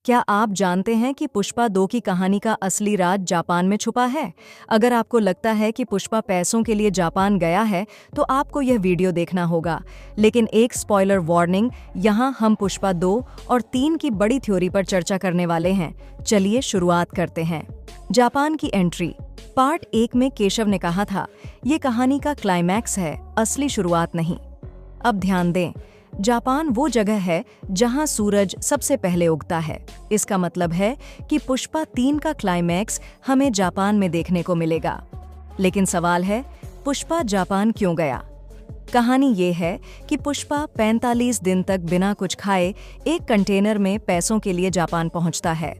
क्या आप जानते हैं कि पुष्पा 2 की कहानी का असली राज जापान में छुपा है? अगर आपको लगता है कि पुष्पा पैसों के लिए जापान गया है, तो आपको यह वीडियो देखना होगा। लेकिन एक स्पॉइलर वार्निंग, यहाँ हम पुष्पा 2 और 3 की बड़ी थ्योरी पर चर्चा करने वाले हैं। चलिए शुरुआत करते हैं। जापान की एंट्री। पार्ट 1 में केशव ने कहा था, ये कहानी का क्लाइमैक्स है, असली शुरुआत नहीं। अब ध्यान दें, जापान वो जगह है जहां सूरज सबसे पहले उगता है। इसका मतलब है कि पुष्पा 3 का क्लाइमैक्स हमें जापान में देखने को मिलेगा। लेकिन सवाल है, पुष्पा जापान क्यों गया? कहानी ये है कि पुष्पा 45 दिन तक बिना कुछ खाए एक कंटेनर में पैसों के लिए जापान पहुंचता है।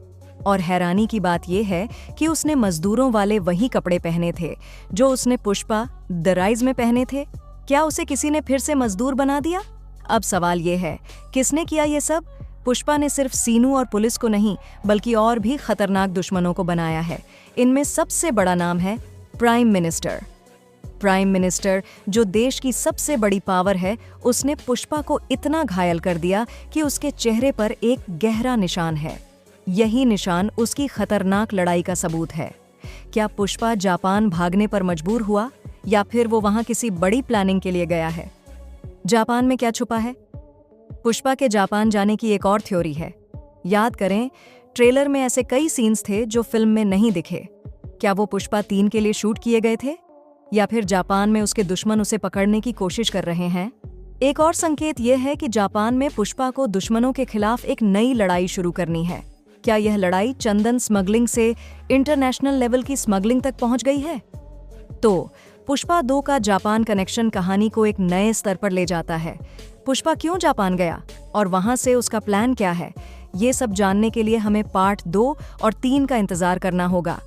और हैरानी की बात यह है कि उसने मजदूरों वाले वही कपड़े पहने थे जो उसने पुष्पा द राइज में पहने थे। क्या उसे किसी ने फिर से मजदूर बना दिया? अब सवाल ये है, किसने किया ये सब? पुष्पा ने सिर्फ सीनू और पुलिस को नहीं, बल्कि और भी खतरनाक दुश्मनों को बनाया है। इनमें सबसे बड़ा नाम है प्राइम मिनिस्टर। प्राइम मिनिस्टर, जो देश की सबसे बड़ी पावर है, उसने पुष्पा को इतना घायल कर दिया कि उसके चेहरे पर एक गहरा निशान है। यही निशान उसकी खतरनाक लड़ाई का सबूत है। क्या पुष्पा जापान भागने पर मजबूर हुआ, या फिर वो वहां किसी बड़ी प्लानिंग के लिए गया है? जापान में क्या छुपा है? पुष्पा के जापान जाने की एक और थ्योरी है। याद करें, ट्रेलर में ऐसे कई सीन्स थे जो फिल्म में नहीं दिखे। क्या वो पुष्पा 3 के लिए शूट किए गए थे, या फिर जापान में उसके दुश्मन उसे पकड़ने की कोशिश कर रहे हैं? एक और संकेत यह है कि जापान में पुष्पा को दुश्मनों के खिलाफ एक नई लड़ाई शुरू करनी है। क्या यह लड़ाई चंदन स्मगलिंग से इंटरनेशनल लेवल की स्मगलिंग तक पहुंच गई है? तो पुष्पा 2 का जापान कनेक्शन कहानी को एक नए स्तर पर ले जाता है। पुष्पा क्यों जापान गया और वहां से उसका प्लान क्या है, ये सब जानने के लिए हमें पार्ट 2 और 3 का इंतजार करना होगा।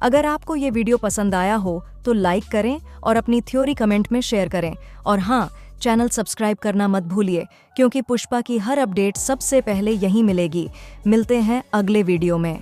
अगर आपको ये वीडियो पसंद आया हो तो लाइक करें और अपनी थ्योरी कमेंट में शेयर करें। और हाँ, चैनल सब्सक्राइब करना मत भूलिए, क्योंकि पुष्पा की हर अपडेट सबसे पहले यहीं मिलेगी। मिलते हैं अगले वीडियो में।